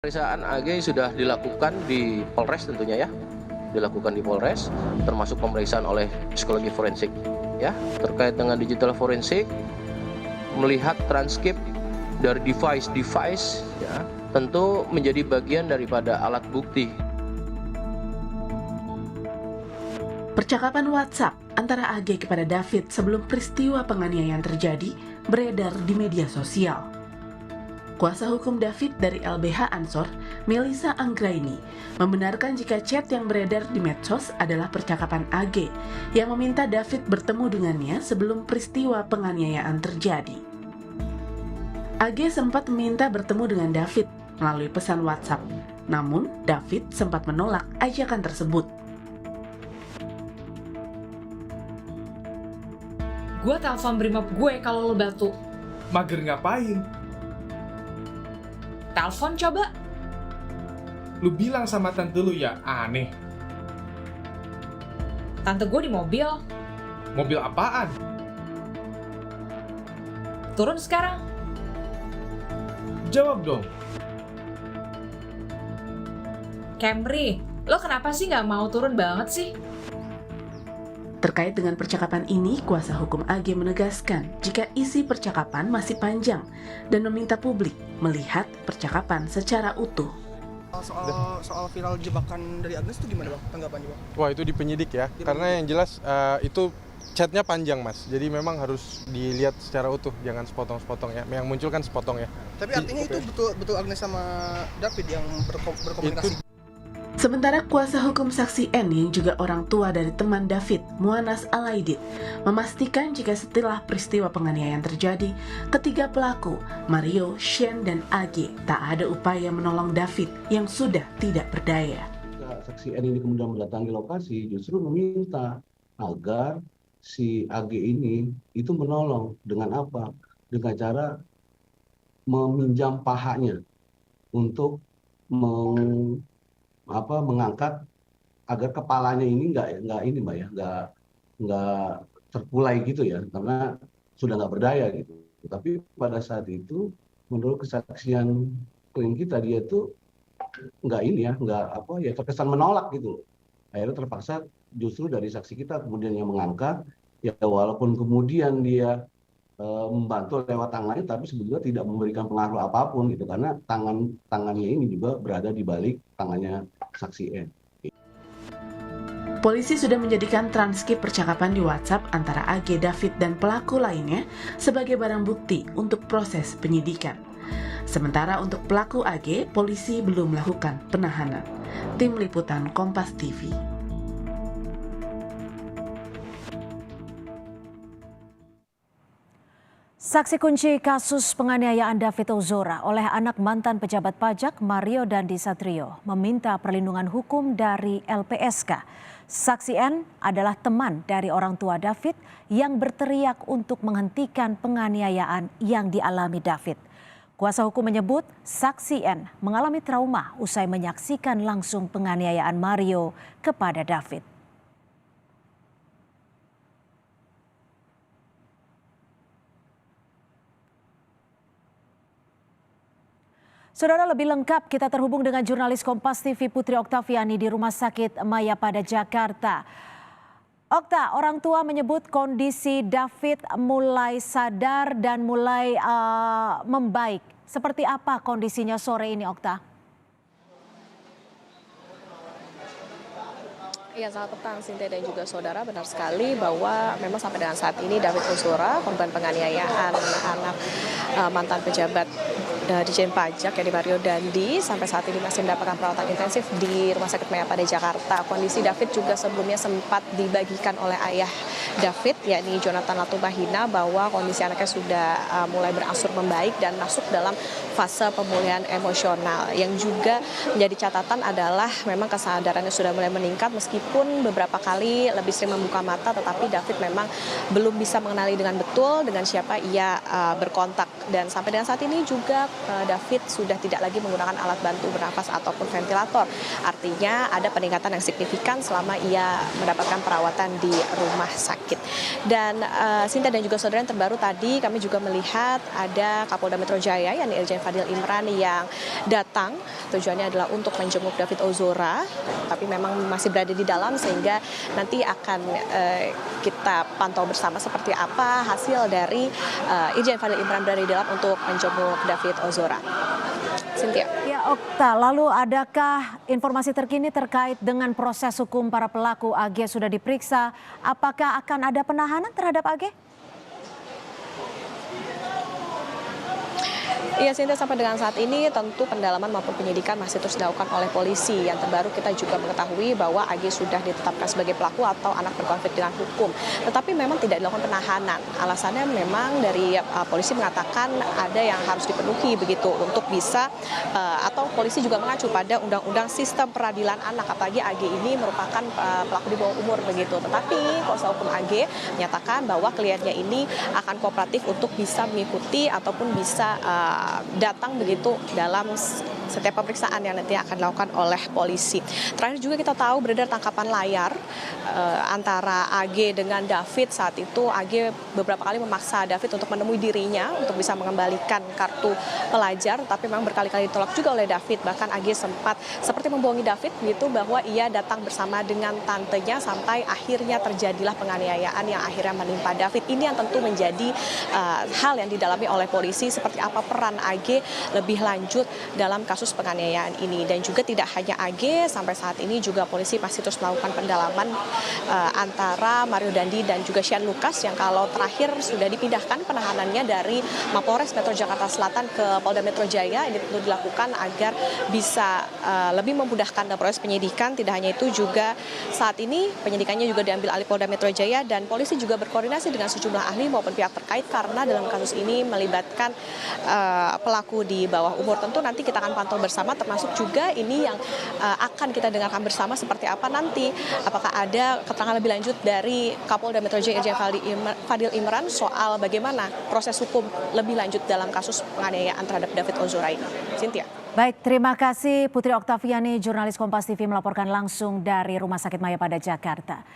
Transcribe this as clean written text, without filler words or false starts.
Pemeriksaan AG sudah dilakukan di Polres tentunya ya, dilakukan di Polres, termasuk pemeriksaan oleh psikologi forensik ya, terkait dengan digital forensik, melihat transkrip dari device ya, tentu menjadi bagian daripada alat bukti. Percakapan WhatsApp antara AG kepada David sebelum peristiwa penganiayaan terjadi beredar di media sosial. Kuasa hukum David dari LBH Ansor, Melissa Anggraini, membenarkan jika chat yang beredar di medsos adalah percakapan AG yang meminta David bertemu dengannya sebelum peristiwa penganiayaan terjadi. AG sempat meminta bertemu dengan David melalui pesan WhatsApp, namun David sempat menolak ajakan tersebut. Gue telepon brimob gue kalau lo batu. Mager ngapain? Telepon coba. Lu bilang sama tante lu ya, aneh. Tante gue di mobil. Mobil apaan? Turun sekarang. Jawab dong. Camry, lo kenapa sih nggak mau turun banget sih? Terkait dengan percakapan ini, kuasa hukum AG menegaskan jika isi percakapan masih panjang dan meminta publik melihat percakapan secara utuh. Soal viral jebakan dari Agnes itu gimana Bang? Tanggapannya Bang? Wah itu di penyidik ya, karena yang jelas itu chatnya panjang Mas, jadi memang harus dilihat secara utuh, jangan sepotong-sepotong ya, yang muncul kan sepotong ya. Tapi artinya itu betul Agnes sama David yang berkomunikasi? Sementara kuasa hukum saksi N yang juga orang tua dari teman David, Muanas Alaidit, memastikan jika setelah peristiwa penganiayaan terjadi, ketiga pelaku, Mario, Shen, dan AG, tak ada upaya menolong David yang sudah tidak berdaya. Saksi N ini kemudian mendatangi lokasi justru meminta agar si AG ini itu menolong dengan apa? Dengan cara meminjam pahanya untuk mengangkat agar kepalanya ini nggak terkulai gitu ya, karena sudah nggak berdaya gitu. Tapi pada saat itu menurut kesaksian klien kita, dia tuh nggak terkesan menolak gitu. Akhirnya terpaksa justru dari saksi kita kemudian yang mengangkat, ya walaupun kemudian dia membantu lewat tangannya, tapi sebetulnya tidak memberikan pengaruh apapun gitu, karena tangannya ini juga berada di balik tangannya saksi N. Polisi sudah menjadikan transkrip percakapan di WhatsApp antara AG, David, dan pelaku lainnya sebagai barang bukti untuk proses penyidikan. Sementara untuk pelaku AG, polisi belum melakukan penahanan. Tim Liputan Kompas TV. Saksi kunci kasus penganiayaan David Ozora oleh anak mantan pejabat pajak Mario Dandi Satrio meminta perlindungan hukum dari LPSK. Saksi N adalah teman dari orang tua David yang berteriak untuk menghentikan penganiayaan yang dialami David. Kuasa hukum menyebut saksi N mengalami trauma usai menyaksikan langsung penganiayaan Mario kepada David. Saudara, lebih lengkap kita terhubung dengan jurnalis Kompas TV Putri Oktaviani di Rumah Sakit Mayapada, Jakarta. Okta, orang tua menyebut kondisi David mulai sadar dan mulai membaik. Seperti apa kondisinya sore ini, Okta? Ya, selamat petang Sinta dan juga saudara, benar sekali bahwa memang sampai dengan saat ini David Ozora, korban penganiayaan anak mantan pejabat Dijen Pajak ya di Mario Dandi, sampai saat ini masih mendapatkan perawatan intensif di Rumah Sakit Mayapada, Jakarta. Kondisi David juga sebelumnya sempat dibagikan oleh ayah David, yakni Jonathan Latumahina, bahwa kondisi anaknya sudah mulai berangsur membaik dan masuk dalam fase pemulihan emosional. Yang juga menjadi catatan adalah memang kesadarannya sudah mulai meningkat, meskipun beberapa kali lebih sering membuka mata, tetapi David memang belum bisa mengenali dengan betul dengan siapa ia berkontak. Dan sampai dengan saat ini juga David sudah tidak lagi menggunakan alat bantu bernafas ataupun ventilator. Artinya ada peningkatan yang signifikan selama ia mendapatkan perawatan di rumah sakit. Dan Sinta dan juga saudara yang terbaru tadi kami juga melihat ada Kapolda Metro Jaya yakni Irjen Fadil Imran yang datang. Tujuannya adalah untuk menjenguk David Ozora, tapi memang masih berada di dalam sehingga nanti akan kita pantau bersama seperti apa hasil dari Irjen Fadil Imran berada di dalam untuk menjenguk David Ozora. Cynthia. Ya Okta, lalu adakah informasi terkini terkait dengan proses hukum para pelaku? AG sudah diperiksa, apakah akan ada penahanan terhadap AG? Iya, Sinta, sampai dengan saat ini tentu pendalaman maupun penyidikan masih terus dilakukan oleh polisi. Yang terbaru kita juga mengetahui bahwa AG sudah ditetapkan sebagai pelaku atau anak berkonflik dengan hukum. Tetapi memang tidak dilakukan penahanan. Alasannya memang dari polisi mengatakan ada yang harus dipenuhi begitu untuk bisa atau polisi juga mengacu pada Undang-Undang Sistem Peradilan Anak. Apalagi AG ini merupakan pelaku di bawah umur begitu. Tetapi kuasa hukum AG menyatakan bahwa kliennya ini akan kooperatif untuk bisa mengikuti ataupun bisa datang begitu dalam setiap pemeriksaan yang nanti akan dilakukan oleh polisi. Terakhir juga kita tahu beredar tangkapan layar antara AG dengan David. Saat itu AG beberapa kali memaksa David untuk menemui dirinya untuk bisa mengembalikan kartu pelajar, tapi memang berkali-kali ditolak juga oleh David. Bahkan AG sempat seperti membohongi David gitu bahwa ia datang bersama dengan tantenya sampai akhirnya terjadilah penganiayaan yang akhirnya menimpa David. Ini yang tentu menjadi hal yang didalami oleh polisi seperti apa peran AG lebih lanjut dalam kasus penganiayaan ini. Dan juga tidak hanya AG, sampai saat ini juga polisi masih terus melakukan pendalaman antara Mario Dandi dan juga Shane Lucas yang kalau terakhir sudah dipindahkan penahanannya dari Mapolres Metro Jakarta Selatan ke Polda Metro Jaya. Ini perlu dilakukan agar bisa lebih memudahkan dalam proses penyidikan. Tidak hanya itu, juga saat ini penyidikannya juga diambil alih Polda Metro Jaya dan polisi juga berkoordinasi dengan sejumlah ahli maupun pihak terkait karena dalam kasus ini melibatkan pelaku di bawah umur. Tentu nanti kita akan pantau bersama, termasuk juga ini yang akan kita dengarkan bersama seperti apa nanti, apakah ada keterangan lebih lanjut dari Kapolda Metro Jaya Irjen Fadil Imran soal bagaimana proses hukum lebih lanjut dalam kasus penganiayaan terhadap David Ozora ini. Cynthia. Baik, terima kasih Putri Oktaviani, jurnalis Kompas TV melaporkan langsung dari Rumah Sakit Mayapada, Jakarta.